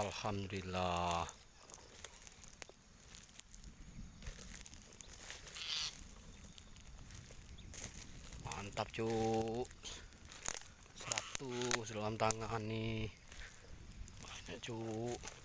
Alhamdulillah. Mantap cuk. 100 dalam tangan nih. Banyak cuk.